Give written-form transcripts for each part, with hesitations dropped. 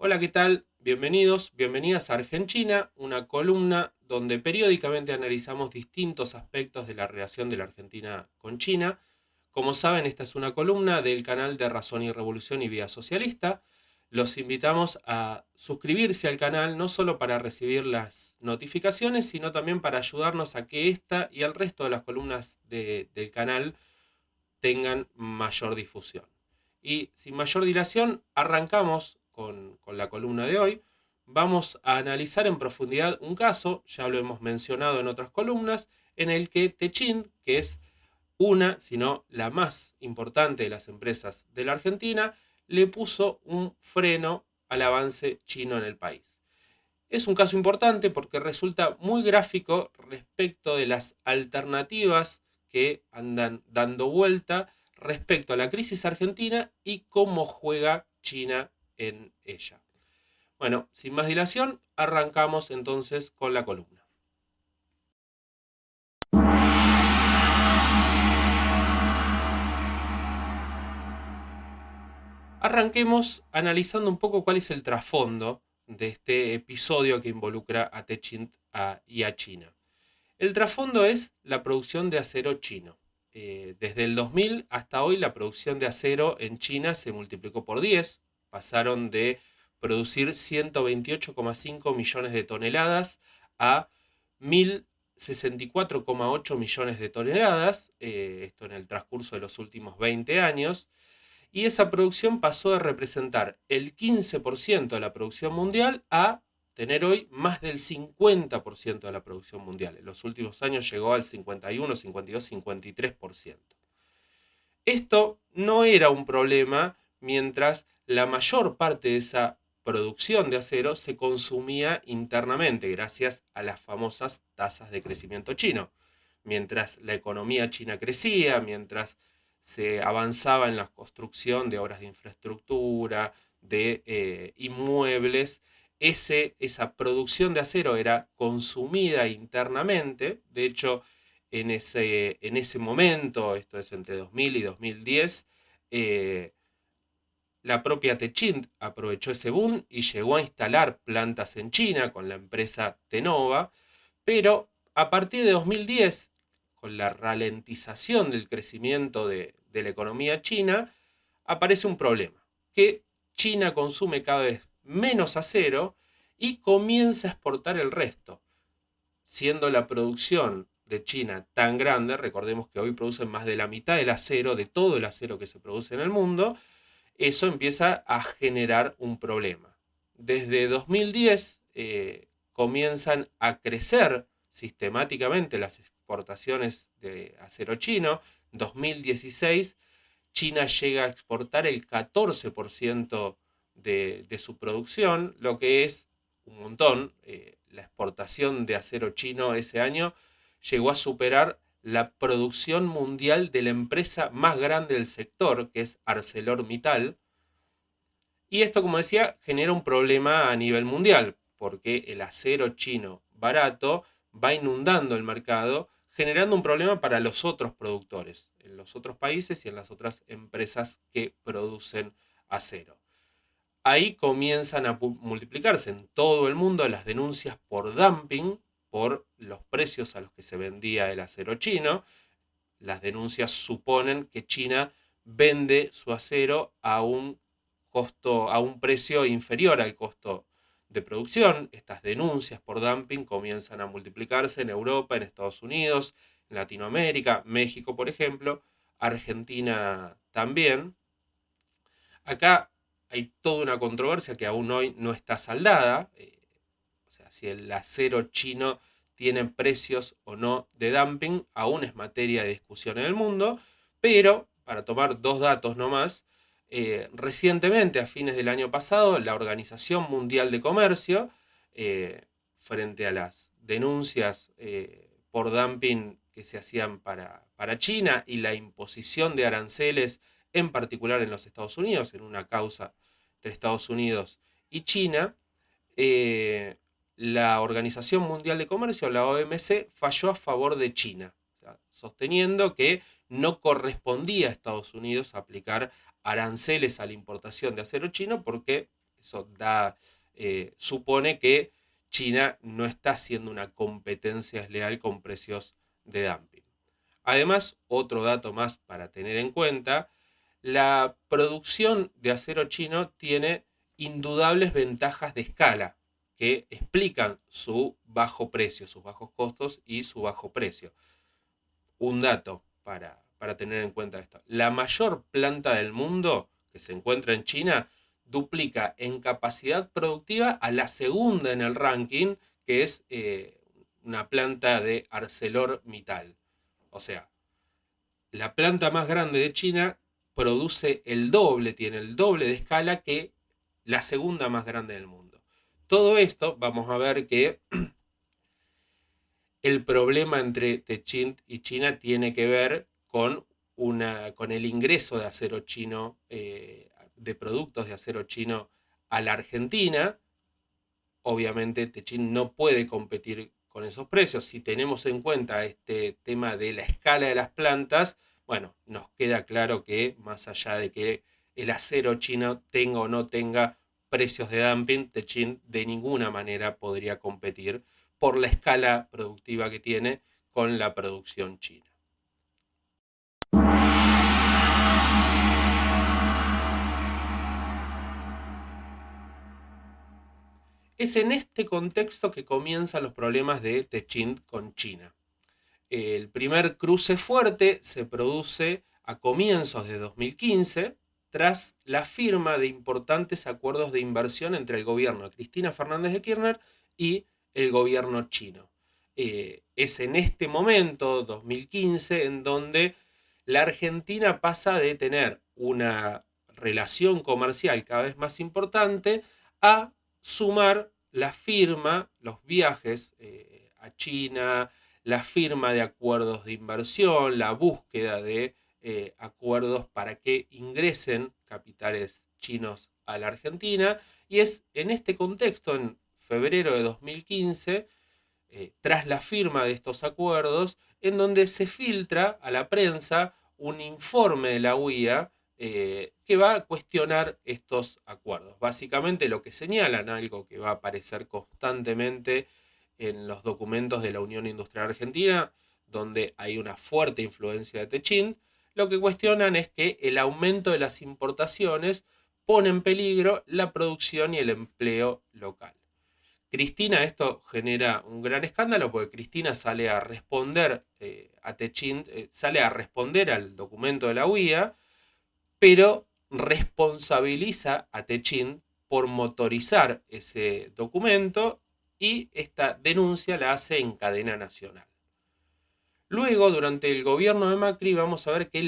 Hola, ¿qué tal? Bienvenidos, bienvenidas a Argentina, una columna donde periódicamente analizamos distintos aspectos de la relación de la Argentina con China. Como saben, esta es una columna del canal de Razón y Revolución y Vía Socialista. Los invitamos a suscribirse al canal no solo para recibir las notificaciones, sino también para ayudarnos a que esta y el resto de las columnas del canal tengan mayor difusión. Y sin mayor dilación, arrancamos con la columna de hoy. Vamos a analizar en profundidad un caso, ya lo hemos mencionado en otras columnas, en el que Techint, que es una, sino la más importante de las empresas de la Argentina, le puso un freno al avance chino en el país. Es un caso importante porque resulta muy gráfico respecto de las alternativas que andan dando vuelta respecto a la crisis argentina y cómo juega China en ella. Bueno, sin más dilación, arrancamos entonces con la columna. Arranquemos analizando un poco cuál es el trasfondo de este episodio que involucra a Techint y a China. El trasfondo es la producción de acero chino. Desde el 2000 hasta hoy la producción de acero en China se multiplicó por 10. Pasaron de producir 128,5 millones de toneladas a 1.064,8 millones de toneladas, esto en el transcurso de los últimos 20 años, y esa producción pasó de representar el 15% de la producción mundial a tener hoy más del 50% de la producción mundial. En los últimos años llegó al 51, 52, 53%. Esto no era un problema mientras la mayor parte de esa producción de acero se consumía internamente gracias a las famosas tasas de crecimiento chino. Mientras la economía china crecía, mientras se avanzaba en la construcción de obras de infraestructura, de inmuebles, esa producción de acero era consumida internamente. De hecho, en ese momento, esto es entre 2000 y 2010, eh, la propia Techint aprovechó ese boom y llegó a instalar plantas en China con la empresa Tenova, pero a partir de 2010, con la ralentización del crecimiento de la economía china, aparece un problema, que China consume cada vez menos acero y comienza a exportar el resto, siendo la producción de China tan grande. Recordemos que hoy producen más de la mitad del acero, de todo el acero que se produce en el mundo. Eso empieza a generar un problema. Desde 2010 comienzan a crecer sistemáticamente las exportaciones de acero chino. 2016 China llega a exportar el 14% de su producción, lo que es un montón. La exportación de acero chino ese año llegó a superar la producción mundial de la empresa más grande del sector, que es ArcelorMittal. Y esto, como decía, genera un problema a nivel mundial, porque el acero chino barato va inundando el mercado, generando un problema para los otros productores, en los otros países y en las otras empresas que producen acero. Ahí comienzan a multiplicarse en todo el mundo las denuncias por dumping, por los precios a los que se vendía el acero chino. Las denuncias suponen que China vende su acero a un precio inferior al costo de producción. Estas denuncias por dumping comienzan a multiplicarse en Europa, en Estados Unidos, en Latinoamérica, México, por ejemplo, Argentina también. Acá hay toda una controversia que aún hoy no está saldada. O sea, si el acero chino tiene precios o no de dumping, aún es materia de discusión en el mundo. Pero, para tomar dos datos nomás, recientemente, a fines del año pasado, la Organización Mundial de Comercio, frente a las denuncias por dumping que se hacían para China y la imposición de aranceles, en particular en los Estados Unidos, en una causa entre Estados Unidos y China, eh, la Organización Mundial de Comercio, la OMC, falló a favor de China, o sea, sosteniendo que no correspondía a Estados Unidos aplicar aranceles a la importación de acero chino porque Eso supone que China no está haciendo una competencia desleal con precios de dumping. Además, otro dato más para tener en cuenta, la producción de acero chino tiene indudables ventajas de escala que explican su bajo precio, sus bajos costos y su bajo precio. Un dato para tener en cuenta esto. La mayor planta del mundo que se encuentra en China duplica en capacidad productiva a la segunda en el ranking, que es una planta de ArcelorMittal. O sea, la planta más grande de China produce el doble, tiene el doble de escala que la segunda más grande del mundo. Todo esto vamos a ver que el problema entre Techint y China tiene que ver con el ingreso de acero chino, de productos de acero chino a la Argentina. Obviamente Techint no puede competir con esos precios. Si tenemos en cuenta este tema de la escala de las plantas, bueno, nos queda claro que más allá de que el acero chino tenga o no tenga precios de dumping, Techint de ninguna manera podría competir por la escala productiva que tiene con la producción china. Es en este contexto que comienzan los problemas de Techint con China. El primer cruce fuerte se produce a comienzos de 2015 tras la firma de importantes acuerdos de inversión entre el gobierno de Cristina Fernández de Kirchner y el gobierno chino. Es en este momento, 2015, en donde la Argentina pasa de tener una relación comercial cada vez más importante a sumar la firma, los viajes a China, la firma de acuerdos de inversión, la búsqueda de acuerdos para que ingresen capitales chinos a la Argentina. Y es en este contexto, en febrero de 2015, tras la firma de estos acuerdos, en donde se filtra a la prensa un informe de la UIA que va a cuestionar estos acuerdos. Básicamente lo que señalan, algo que va a aparecer constantemente en los documentos de la Unión Industrial Argentina, donde hay una fuerte influencia de Techint, lo que cuestionan es que el aumento de las importaciones pone en peligro la producción y el empleo local. Cristina, esto genera un gran escándalo porque Cristina sale a responder a Techint, sale a responder al documento de la UIA, pero responsabiliza a Techint por motorizar ese documento y esta denuncia la hace en cadena nacional. Luego, durante el gobierno de Macri, vamos a ver que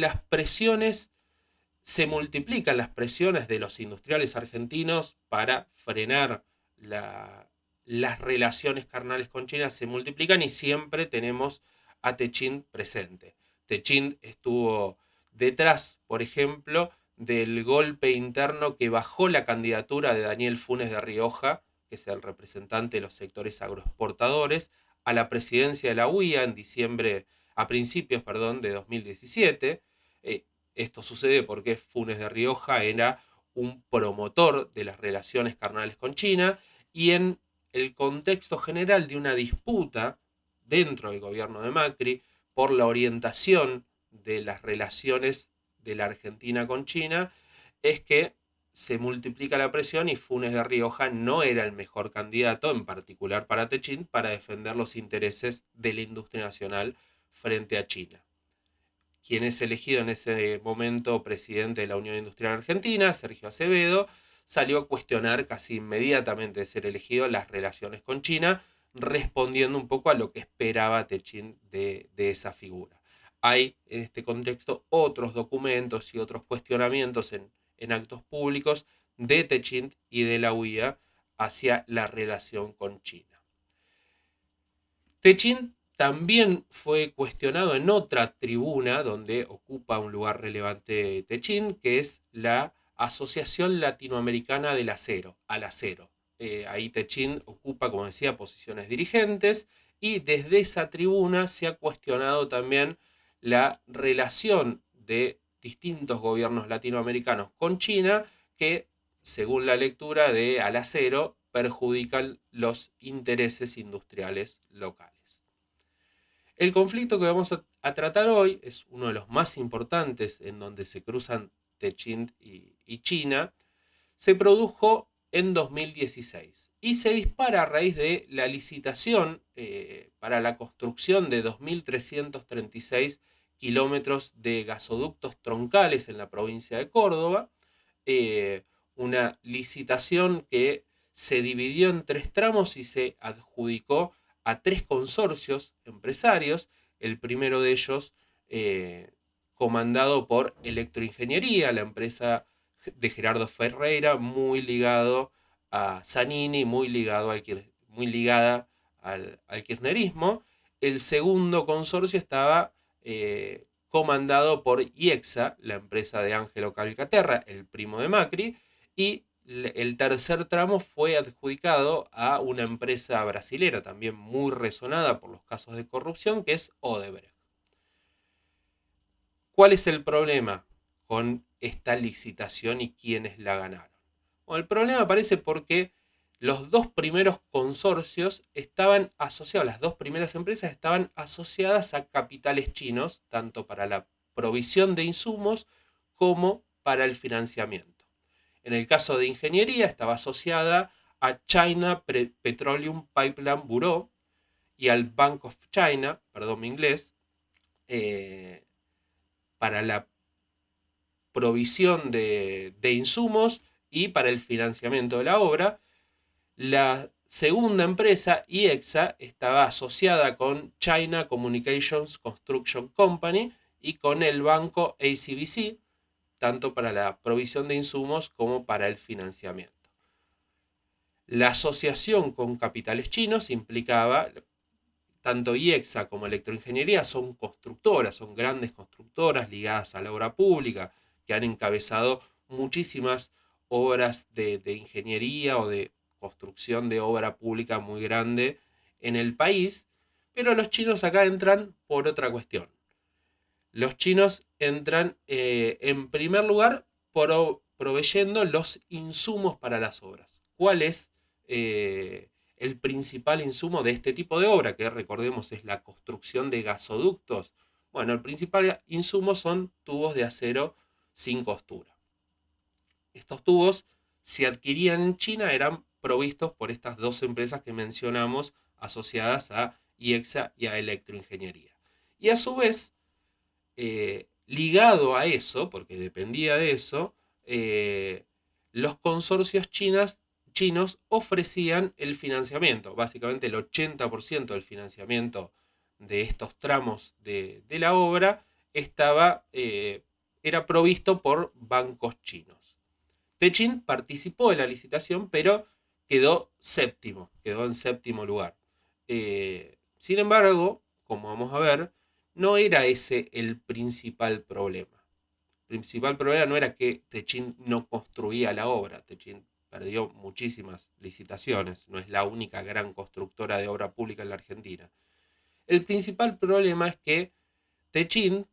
se multiplican las presiones de los industriales argentinos para frenar las relaciones carnales con China, se multiplican y siempre tenemos a Techint presente. Techint estuvo detrás, por ejemplo, del golpe interno que bajó la candidatura de Daniel Funes de Rioja, que es el representante de los sectores agroexportadores, a la presidencia de la UIA en diciembre, a principios, perdón, de 2017. Esto sucede porque Funes de Rioja era un promotor de las relaciones carnales con China y en el contexto general de una disputa dentro del gobierno de Macri por la orientación de las relaciones de la Argentina con China, es que se multiplica la presión y Funes de Rioja no era el mejor candidato, en particular para Techint, para defender los intereses de la industria nacional frente a China. Quien es elegido en ese momento presidente de la Unión Industrial Argentina, Sergio Acevedo, salió a cuestionar casi inmediatamente de ser elegido las relaciones con China, respondiendo un poco a lo que esperaba Techint de esa figura. Hay en este contexto otros documentos y otros cuestionamientos en actos públicos de Techint y de la UIA hacia la relación con China. Techint también fue cuestionado en otra tribuna donde ocupa un lugar relevante Techint, que es la Asociación Latinoamericana del Acero, al Acero. Ahí Techint ocupa, como decía, posiciones dirigentes y desde esa tribuna se ha cuestionado también la relación de distintos gobiernos latinoamericanos con China que según la lectura de al acero, perjudican los intereses industriales locales. El conflicto que vamos a tratar hoy es uno de los más importantes en donde se cruzan Techint y China. Se produjo en 2016 y se dispara a raíz de la licitación para la construcción de 2.336 kilómetros de gasoductos troncales en la provincia de Córdoba, eh, una licitación que se dividió en tres tramos y se adjudicó a tres consorcios empresarios, el primero de ellos comandado por Electroingeniería, la empresa de Gerardo Ferreira, muy ligado a Zanini, muy ligada al kirchnerismo. El segundo consorcio estaba comandado por IEXA, la empresa de Ángelo Calcaterra, el primo de Macri, y el tercer tramo fue adjudicado a una empresa brasilera también muy resonada por los casos de corrupción, que es Odebrecht. ¿Cuál es el problema con esta licitación y quiénes la ganaron? Bueno, el problema aparece porque los dos primeros consorcios estaban asociados, las dos primeras empresas estaban asociadas a capitales chinos, tanto para la provisión de insumos como para el financiamiento. En el caso de ingeniería estaba asociada a China Petroleum Pipeline Bureau y al Bank of China, perdón mi inglés, para la provisión de insumos y para el financiamiento de la obra. La segunda empresa, IEXA, estaba asociada con China Communications Construction Company y con el banco ACBC, tanto para la provisión de insumos como para el financiamiento. La asociación con capitales chinos implicaba, tanto IEXA como Electroingeniería son constructoras, son grandes constructoras ligadas a la obra pública, que han encabezado muchísimas obras de ingeniería o de construcción de obra pública muy grande en el país, pero los chinos acá entran por otra cuestión. Los chinos entran en primer lugar proveyendo los insumos para las obras. ¿Cuál es el principal insumo de este tipo de obra? Que recordemos es la construcción de gasoductos. Bueno, el principal insumo son tubos de acero sin costura. Estos tubos, si adquirían en China, eran provistos por estas dos empresas que mencionamos asociadas a IEXA y a Electroingeniería. Y a su vez, ligado a eso, porque dependía de eso, los consorcios chinos ofrecían el financiamiento. Básicamente el 80% del financiamiento de estos tramos de la obra era provisto por bancos chinos. Techint participó de la licitación, pero quedó en séptimo lugar. Sin embargo, como vamos a ver, no era ese el principal problema. El principal problema no era que Techint no construía la obra. Techint perdió muchísimas licitaciones, no es la única gran constructora de obra pública en la Argentina. El principal problema es que Techint,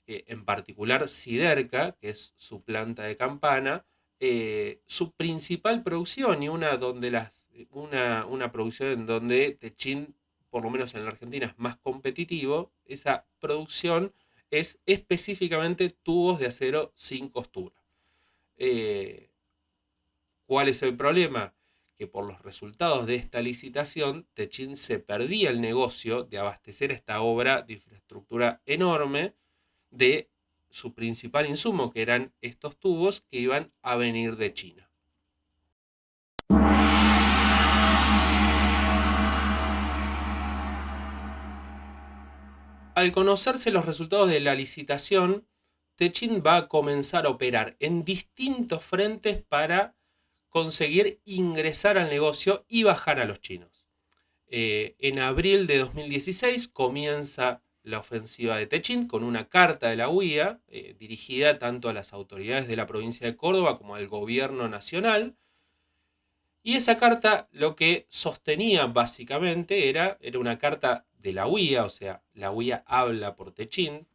en particular Siderca, que es su planta de Campana, su principal producción y una producción en donde Techint, por lo menos en la Argentina, es más competitivo, esa producción es específicamente tubos de acero sin costura. Eh, ¿Cuál es el problema? Que por los resultados de esta licitación, Techint se perdía el negocio de abastecer esta obra de infraestructura enorme de su principal insumo, que eran estos tubos que iban a venir de China. Al conocerse los resultados de la licitación, Techint va a comenzar a operar en distintos frentes para conseguir ingresar al negocio y bajar a los chinos. En abril de 2016 comienza la ofensiva de Techint con una carta de la UIA dirigida tanto a las autoridades de la provincia de Córdoba como al gobierno nacional. Y esa carta lo que sostenía básicamente era una carta de la UIA, o sea, la UIA habla por Techint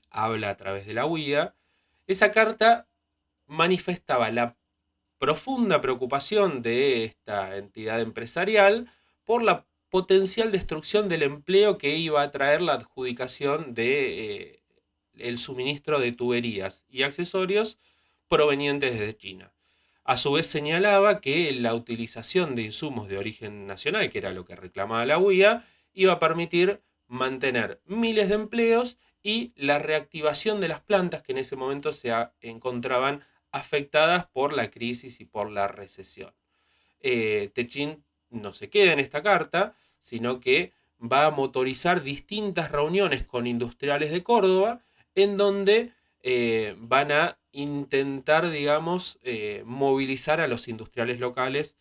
habla a través de la UIA. Esa carta manifestaba la profunda preocupación de esta entidad empresarial por la potencial destrucción del empleo que iba a traer la adjudicación de el suministro de tuberías y accesorios provenientes de China. A su vez señalaba que la utilización de insumos de origen nacional, que era lo que reclamaba la UIA, iba a permitir mantener miles de empleos y la reactivación de las plantas que en ese momento se encontraban afectadas por la crisis y por la recesión. Techin no se queda en esta carta, sino que va a motorizar distintas reuniones con industriales de Córdoba, en donde van a intentar, digamos, movilizar a los industriales locales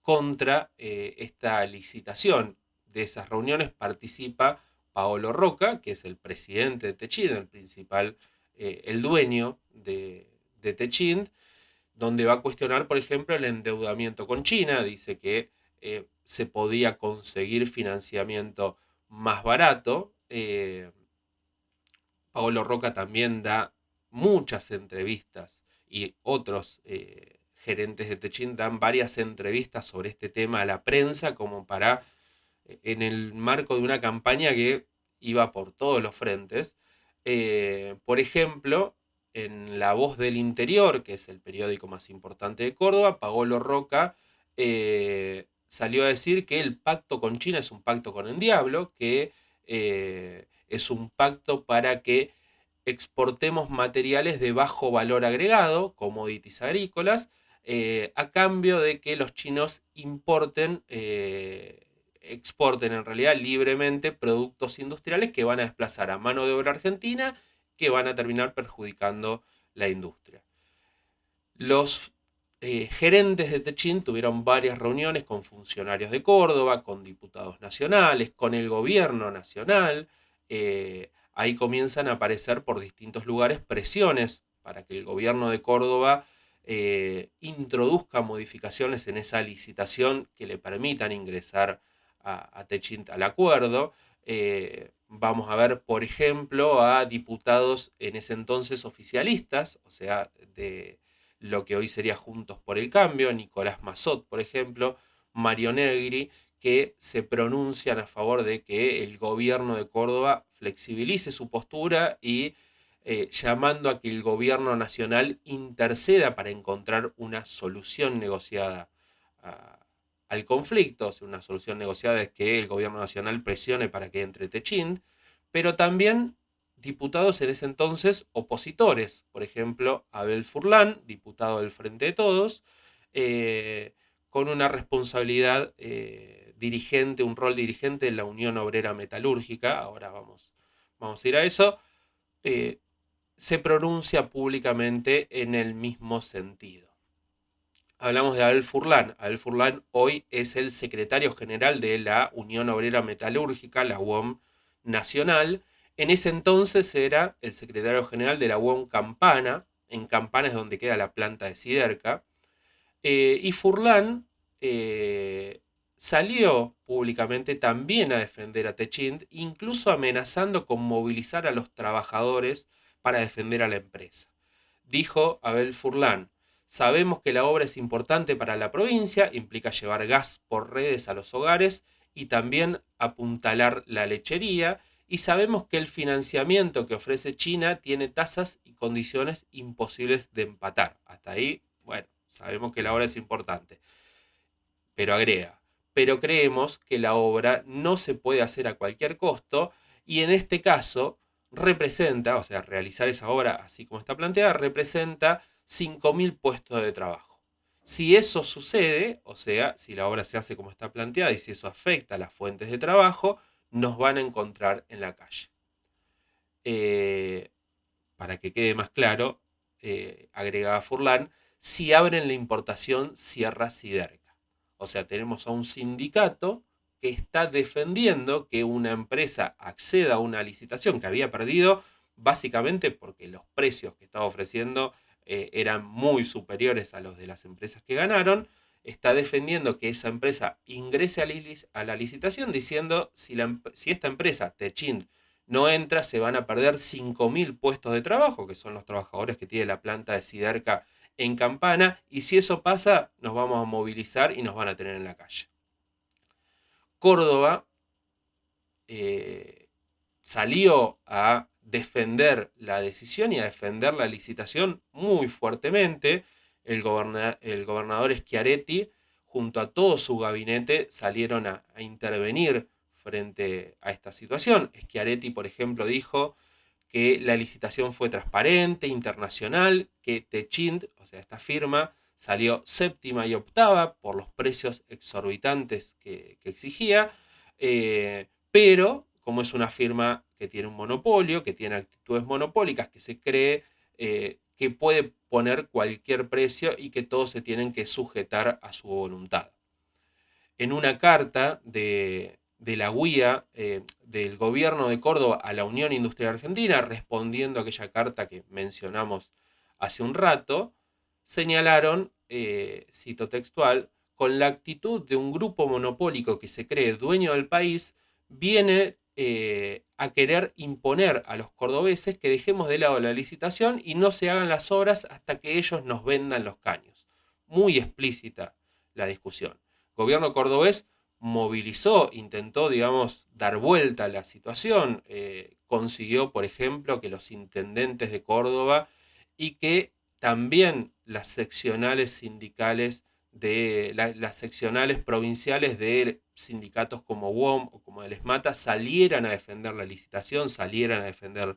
contra esta licitación. De esas reuniones participa Paolo Roca, que es el presidente de Techint, el principal, el dueño de Techint, donde va a cuestionar, por ejemplo, el endeudamiento con China. Dice que se podía conseguir financiamiento más barato. Paolo Roca también da muchas entrevistas y otros gerentes de Techint dan varias entrevistas sobre este tema a la prensa como para, en el marco de una campaña que iba por todos los frentes. Por ejemplo, en La Voz del Interior, que es el periódico más importante de Córdoba, Paolo Roca salió a decir que el pacto con China es un pacto con el diablo, que es un pacto para que exportemos materiales de bajo valor agregado, commodities agrícolas, a cambio de que los chinos exporten en realidad libremente productos industriales que van a desplazar a mano de obra argentina, que van a terminar perjudicando la industria. Los gerentes de Techint tuvieron varias reuniones con funcionarios de Córdoba, con diputados nacionales, con el gobierno nacional. Ahí comienzan a aparecer por distintos lugares presiones para que el gobierno de Córdoba introduzca modificaciones en esa licitación que le permitan ingresar a Techint al acuerdo. Vamos a ver, por ejemplo, a diputados en ese entonces oficialistas, o sea, de lo que hoy sería Juntos por el Cambio, Nicolás Massot, por ejemplo, Mario Negri, que se pronuncian a favor de que el gobierno de Córdoba flexibilice su postura y llamando a que el gobierno nacional interceda para encontrar una solución negociada al conflicto. O sea, una solución negociada es que el gobierno nacional presione para que entre Techint, pero también diputados en ese entonces opositores, por ejemplo, Abel Furlan, diputado del Frente de Todos, con una responsabilidad dirigente, un rol dirigente en la Unión Obrera Metalúrgica. Ahora vamos a ir a eso. Se pronuncia públicamente en el mismo sentido. Hablamos de Abel Furlan. Abel Furlan hoy es el secretario general de la Unión Obrera Metalúrgica, la UOM nacional. En ese entonces era el secretario general de la UOM Campana. En Campana es donde queda la planta de Siderca. Y Furlan salió públicamente también a defender a Techint, incluso amenazando con movilizar a los trabajadores para defender a la empresa. Dijo Abel Furlan: sabemos que la obra es importante para la provincia, implica llevar gas por redes a los hogares y también apuntalar la lechería, y sabemos que el financiamiento que ofrece China tiene tasas y condiciones imposibles de empatar. Hasta ahí, bueno, sabemos que la obra es importante, pero agrega: pero creemos que la obra no se puede hacer a cualquier costo y en este caso representa, o sea, realizar esa obra así como está planteada, representa 5.000 puestos de trabajo. Si eso sucede, o sea, si la obra se hace como está planteada y si eso afecta a las fuentes de trabajo, nos van a encontrar en la calle. Para que quede más claro, agregaba Furlan, si abren la importación, cierra Siderca. O sea, tenemos a un sindicato que está defendiendo que una empresa acceda a una licitación que había perdido básicamente porque los precios que estaba ofreciendo eran muy superiores a los de las empresas que ganaron. Está defendiendo que esa empresa ingrese a la licitación diciendo si esta empresa, Techint, no entra, se van a perder 5.000 puestos de trabajo, que son los trabajadores que tiene la planta de Siderca en Campana, y si eso pasa, nos vamos a movilizar y nos van a tener en la calle. Córdoba salió a defender la decisión y a defender la licitación muy fuertemente. El gobernador Schiaretti, junto a todo su gabinete, salieron a intervenir frente a esta situación. Schiaretti, por ejemplo, dijo que la licitación fue transparente, internacional, que Techint, o sea, esta firma, salió séptima y octava por los precios exorbitantes que exigía, pero como es una firma que tiene un monopolio, que tiene actitudes monopólicas, que se cree que puede poner cualquier precio y que todos se tienen que sujetar a su voluntad. En una carta de la UIA, del gobierno de Córdoba a la Unión Industrial Argentina, respondiendo a aquella carta que mencionamos hace un rato, señalaron, cito textual, con la actitud de un grupo monopólico que se cree dueño del país, viene a querer imponer a los cordobeses que dejemos de lado la licitación y no se hagan las obras hasta que ellos nos vendan los caños. Muy explícita la discusión. El gobierno cordobés movilizó, intentó, digamos, dar vuelta a la situación, consiguió, por ejemplo, que los intendentes de Córdoba y que también las seccionales sindicales las seccionales provinciales de sindicatos como UOM o como el ESMATA salieran a defender la licitación, salieran a defender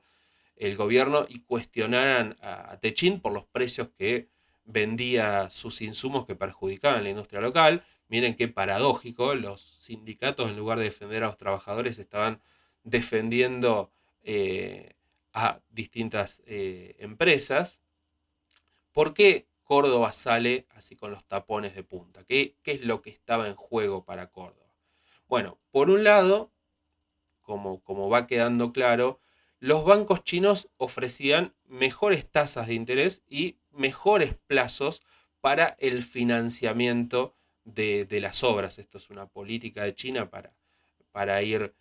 el gobierno y cuestionaran a Techint por los precios que vendía sus insumos que perjudicaban la industria local. Miren qué paradójico, los sindicatos en lugar de defender a los trabajadores estaban defendiendo a distintas empresas. ¿Por qué Córdoba sale así con los tapones de punta? ¿Qué es lo que estaba en juego para Córdoba? Bueno, por un lado, como va quedando claro, los bancos chinos ofrecían mejores tasas de interés y mejores plazos para el financiamiento de las obras. Esto es una política de China para ir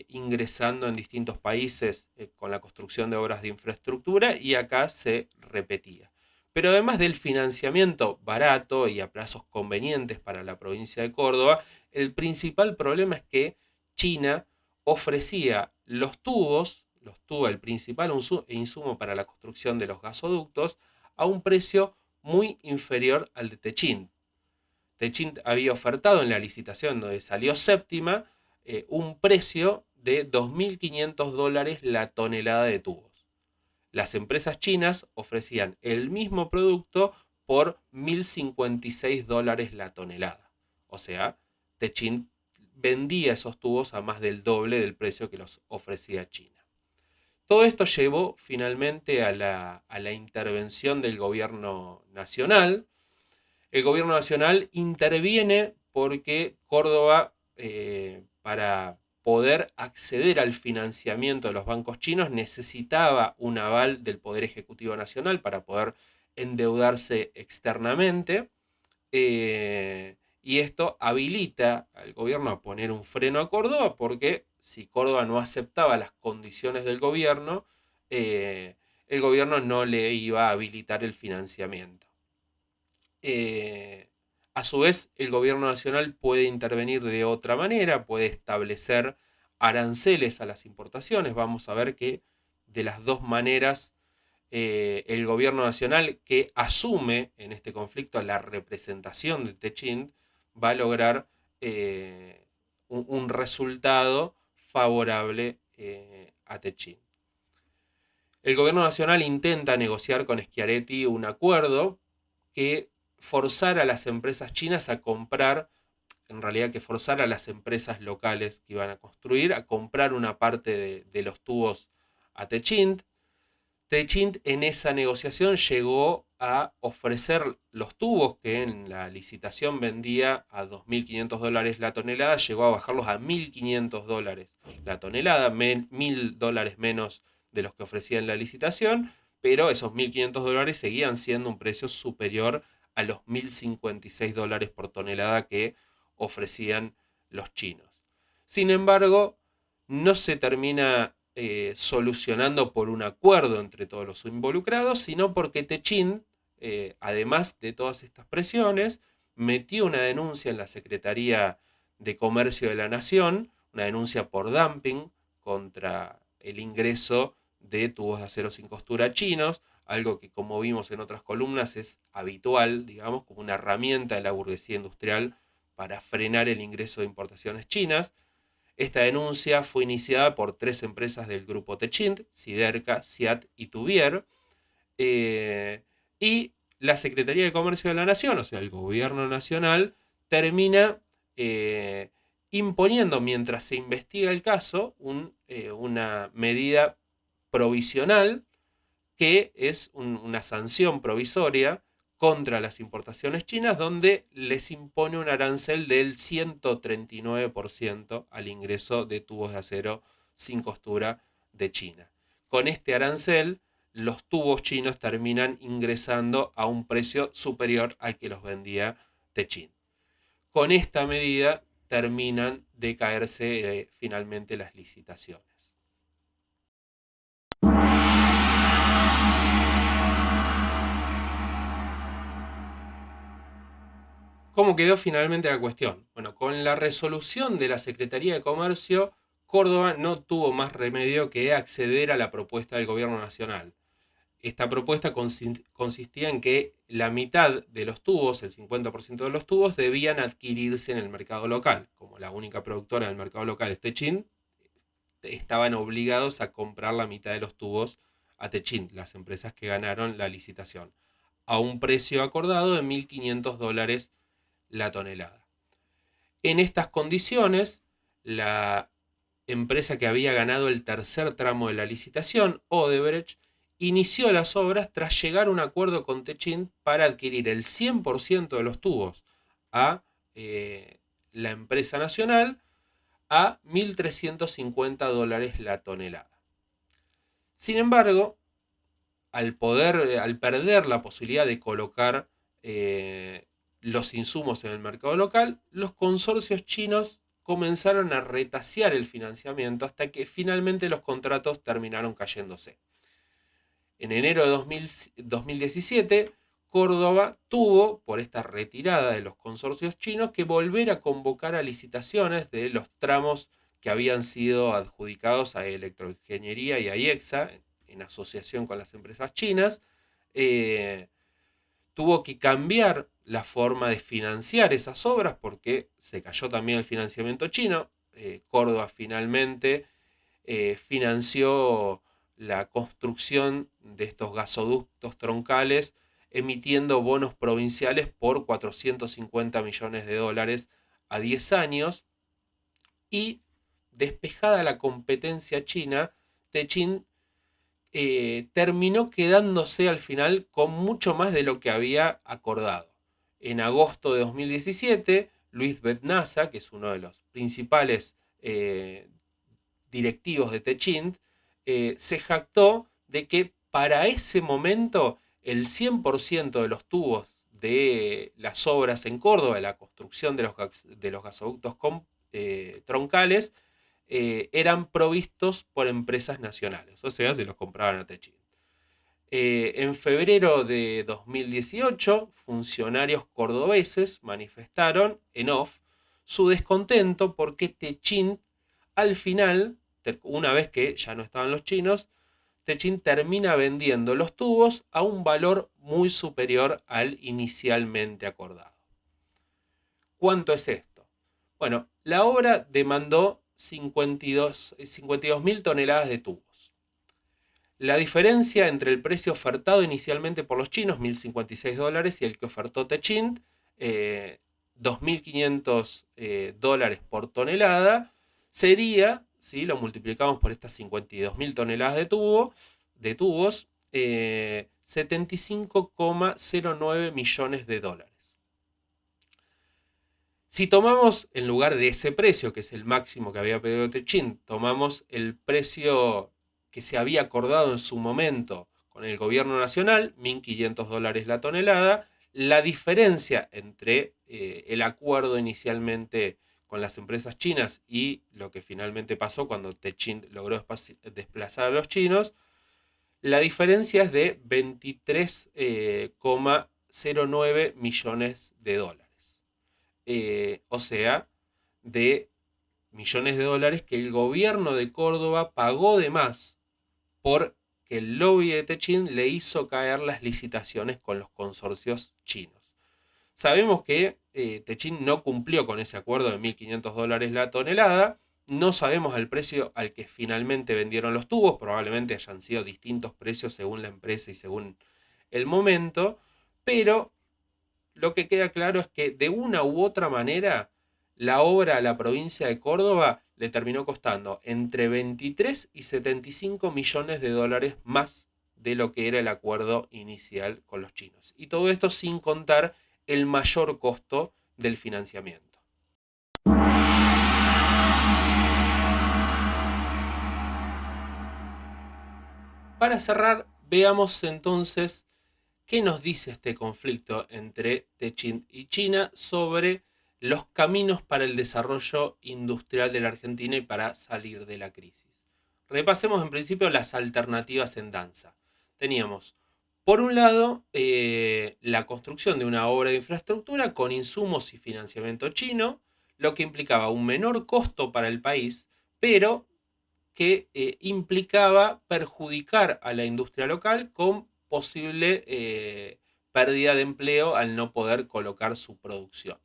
ingresando en distintos países con la construcción de obras de infraestructura y acá se repetía. Pero además del financiamiento barato y a plazos convenientes para la provincia de Córdoba, el principal problema es que China ofrecía los tubos, el principal insumo para la construcción de los gasoductos, a un precio muy inferior al de Techint. Techint había ofertado en la licitación donde salió séptima un precio de $2.500 la tonelada de tubos. Las empresas chinas ofrecían el mismo producto por $1.056 la tonelada. O sea, Techint vendía esos tubos a más del doble del precio que los ofrecía China. Todo esto llevó finalmente a la intervención del gobierno nacional. El gobierno nacional interviene porque Córdoba, para poder acceder al financiamiento de los bancos chinos, necesitaba un aval del Poder Ejecutivo Nacional para poder endeudarse externamente. Y esto habilita al gobierno a poner un freno a Córdoba porque si Córdoba no aceptaba las condiciones del gobierno, el gobierno no le iba a habilitar el financiamiento. A su vez, el gobierno nacional puede intervenir de otra manera, puede establecer aranceles a las importaciones. Vamos a ver que de las dos maneras el gobierno nacional que asume en este conflicto la representación de Techint va a lograr un resultado favorable a Techint. El gobierno nacional intenta negociar con Schiaretti un acuerdo que forzara a las empresas chinas a comprar, en realidad que forzara a las empresas locales que iban a construir a comprar una parte de los tubos a Techint. Techint en esa negociación llegó a ofrecer los tubos que en la licitación vendía a $2.500 la tonelada, llegó a bajarlos a $1.500 la tonelada, $1.000 menos de los que ofrecía en la licitación, pero esos $1.500 seguían siendo un precio superior a los $1.056 por tonelada que ofrecían los chinos. Sin embargo, no se termina solucionando por un acuerdo entre todos los involucrados, sino porque Techint, además de todas estas presiones, metió una denuncia en la Secretaría de Comercio de la Nación, una denuncia por dumping contra el ingreso de tubos de acero sin costura chinos, algo que, como vimos en otras columnas, es habitual, digamos, como una herramienta de la burguesía industrial para frenar el ingreso de importaciones chinas. Esta denuncia fue iniciada por 3 empresas del grupo Techint, Siderca, Siat y Tuvier, y la Secretaría de Comercio de la Nación, o sea, el gobierno nacional, termina imponiendo, mientras se investiga el caso, una medida provisional que es una sanción provisoria contra las importaciones chinas, donde les impone un arancel del 139% al ingreso de tubos de acero sin costura de China. Con este arancel, los tubos chinos terminan ingresando a un precio superior al que los vendía Techint. Con esta medida terminan de caerse finalmente las licitaciones. ¿Cómo quedó finalmente la cuestión? Bueno, con la resolución de la Secretaría de Comercio, Córdoba no tuvo más remedio que acceder a la propuesta del gobierno nacional. Esta propuesta consistía en que la mitad de los tubos, el 50% de los tubos, debían adquirirse en el mercado local. Como la única productora del mercado local es Techint, estaban obligados a comprar la mitad de los tubos a Techint, las empresas que ganaron la licitación, a un precio acordado de $1.500 la tonelada. En estas condiciones, la empresa que había ganado el tercer tramo de la licitación, Odebrecht, inició las obras tras llegar a un acuerdo con Techint para adquirir el 100% de los tubos a la empresa nacional a $1.350 la tonelada. Sin embargo, al perder la posibilidad de colocar los insumos en el mercado local, los consorcios chinos comenzaron a retasear el financiamiento hasta que finalmente los contratos terminaron cayéndose. En enero de 2017, Córdoba tuvo, por esta retirada de los consorcios chinos, que volver a convocar a licitaciones de los tramos que habían sido adjudicados a Electroingeniería y a IEXA, en asociación con las empresas chinas. Tuvo que cambiar la forma de financiar esas obras porque se cayó también el financiamiento chino. Córdoba finalmente financió la construcción de estos gasoductos troncales emitiendo bonos provinciales por $450 millones a 10 años, y despejada la competencia china, Techint terminó quedándose al final con mucho más de lo que había acordado. En agosto de 2017, Luis Bednasa, que es uno de los principales directivos de Techint, se jactó de que para ese momento el 100% de los tubos de las obras en Córdoba, de la construcción de los gasoductos troncales, eran provistos por empresas nacionales, o sea, se los compraban a Techint. En febrero de 2018, funcionarios cordobeses manifestaron en off su descontento porque Techint, al final, una vez que ya no estaban los chinos, Techint termina vendiendo los tubos a un valor muy superior al inicialmente acordado. ¿Cuánto es esto? Bueno, la obra demandó 52.000 toneladas de tubos. La diferencia entre el precio ofertado inicialmente por los chinos, $1.056, y el que ofertó Techint, $2.500 por tonelada, sería, si lo multiplicamos por estas 52.000 toneladas de tubos, 75,09 millones de dólares. Si tomamos, en lugar de ese precio, que es el máximo que había pedido Techint, tomamos el precio que se había acordado en su momento con el gobierno nacional, $1.500 la tonelada, la diferencia entre el acuerdo inicialmente con las empresas chinas y lo que finalmente pasó cuando Techint logró desplazar a los chinos, la diferencia es de 23,09 millones de dólares. O sea, de millones de dólares que el gobierno de Córdoba pagó de más porque el lobby de Techint le hizo caer las licitaciones con los consorcios chinos. Sabemos que Techint no cumplió con ese acuerdo de $1.500 la tonelada. No sabemos el precio al que finalmente vendieron los tubos. Probablemente hayan sido distintos precios según la empresa y según el momento. Pero lo que queda claro es que de una u otra manera la obra a la provincia de Córdoba le terminó costando entre 23 y 75 millones de dólares más de lo que era el acuerdo inicial con los chinos. Y todo esto sin contar el mayor costo del financiamiento. Para cerrar, veamos entonces qué nos dice este conflicto entre Techint y China sobre los caminos para el desarrollo industrial de la Argentina y para salir de la crisis. Repasemos en principio las alternativas en danza. Teníamos, por un lado, la construcción de una obra de infraestructura con insumos y financiamiento chino, lo que implicaba un menor costo para el país, pero que implicaba perjudicar a la industria local con posible pérdida de empleo al no poder colocar su producción.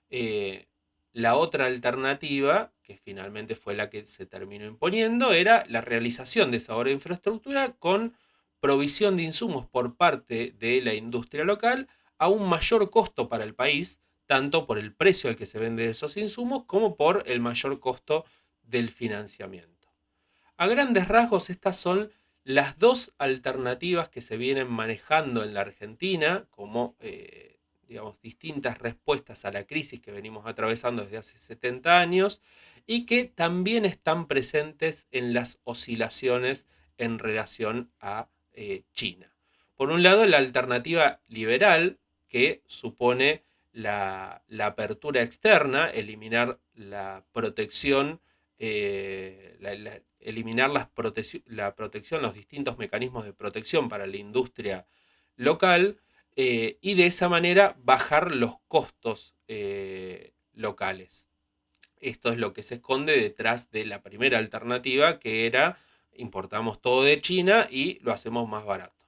Eh, la otra alternativa, que finalmente fue la que se terminó imponiendo, era la realización de esa obra de infraestructura con provisión de insumos por parte de la industria local a un mayor costo para el país, tanto por el precio al que se venden esos insumos como por el mayor costo del financiamiento. A grandes rasgos, estas son las dos alternativas que se vienen manejando en la Argentina como, digamos, distintas respuestas a la crisis que venimos atravesando desde hace 70 años y que también están presentes en las oscilaciones en relación a China. Por un lado, la alternativa liberal, que supone la apertura externa, eliminar la protección, eliminar la protección, los distintos mecanismos de protección para la industria local y de esa manera bajar los costos locales. Esto es lo que se esconde detrás de la primera alternativa, que era importamos todo de China y lo hacemos más barato.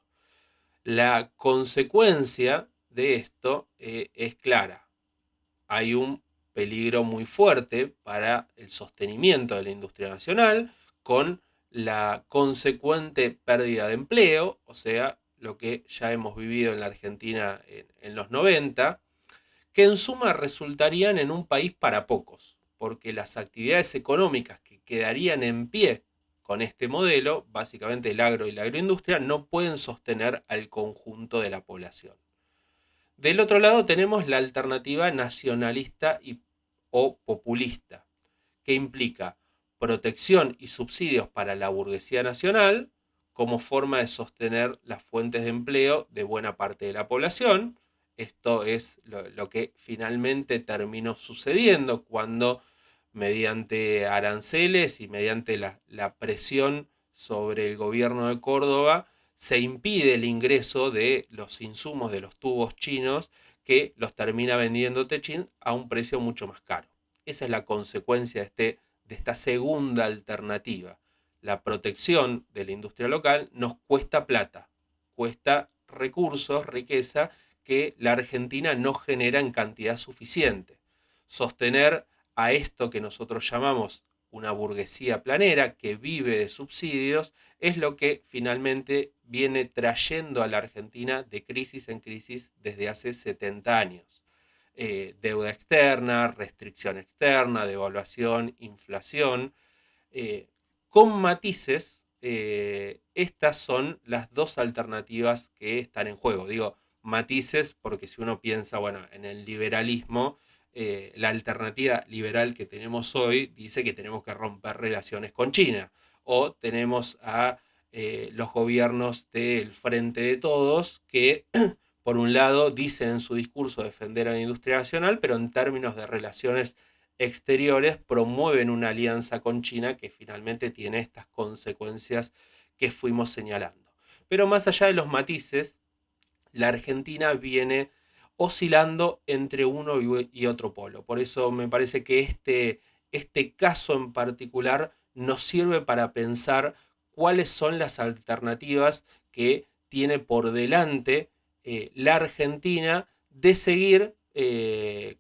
La consecuencia de esto es clara. Hay un peligro muy fuerte para el sostenimiento de la industria nacional, con la consecuente pérdida de empleo, o sea, lo que ya hemos vivido en la Argentina en los 90, que en suma resultarían en un país para pocos, porque las actividades económicas que quedarían en pie con este modelo, básicamente el agro y la agroindustria, no pueden sostener al conjunto de la población. Del otro lado tenemos la alternativa nacionalista o populista, que implica protección y subsidios para la burguesía nacional como forma de sostener las fuentes de empleo de buena parte de la población. Esto es lo que finalmente terminó sucediendo cuando, mediante aranceles y mediante la presión sobre el gobierno de Córdoba, se impide el ingreso de los insumos de los tubos chinos, que los termina vendiendo Techint a un precio mucho más caro. Esa es la consecuencia de esta segunda alternativa. La protección de la industria local nos cuesta plata, cuesta recursos, riqueza, que la Argentina no genera en cantidad suficiente. Sostener a esto que nosotros llamamos una burguesía planera que vive de subsidios es lo que finalmente viene trayendo a la Argentina de crisis en crisis desde hace 70 años. Deuda externa, restricción externa, devaluación, inflación, con matices. Estas son las dos alternativas que están en juego. Digo matices porque si uno piensa, bueno, en el liberalismo, la alternativa liberal que tenemos hoy dice que tenemos que romper relaciones con China, o tenemos a los gobiernos del Frente de Todos que por un lado dicen en su discurso defender a la industria nacional, pero en términos de relaciones exteriores promueven una alianza con China que finalmente tiene estas consecuencias que fuimos señalando. Pero más allá de los matices, la Argentina viene oscilando entre uno y otro polo. Por eso me parece que este caso en particular nos sirve para pensar cuáles son las alternativas que tiene por delante la Argentina de seguir,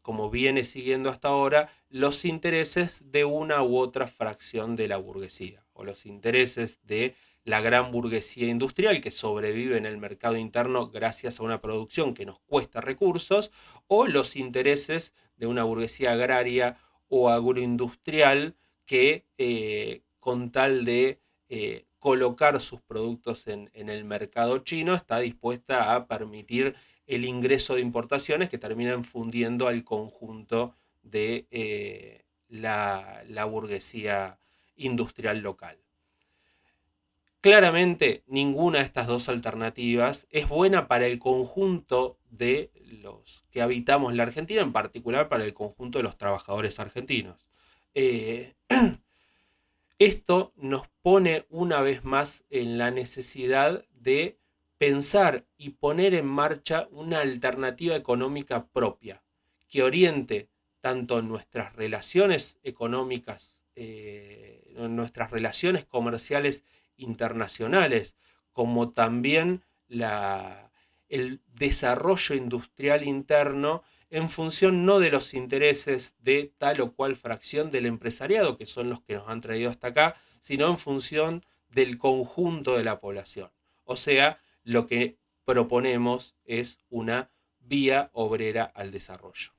como viene siguiendo hasta ahora, los intereses de una u otra fracción de la burguesía, o los intereses de la gran burguesía industrial que sobrevive en el mercado interno gracias a una producción que nos cuesta recursos, o los intereses de una burguesía agraria o agroindustrial que con tal de colocar sus productos en el mercado chino está dispuesta a permitir el ingreso de importaciones que terminan fundiendo al conjunto de la burguesía industrial local. Claramente, ninguna de estas dos alternativas es buena para el conjunto de los que habitamos la Argentina, en particular para el conjunto de los trabajadores argentinos. Eh, Esto nos pone una vez más en la necesidad de pensar y poner en marcha una alternativa económica propia que oriente tanto nuestras relaciones económicas, nuestras relaciones comerciales internacionales, como también el desarrollo industrial interno en función no de los intereses de tal o cual fracción del empresariado, que son los que nos han traído hasta acá, sino en función del conjunto de la población. O sea, lo que proponemos es una vía obrera al desarrollo.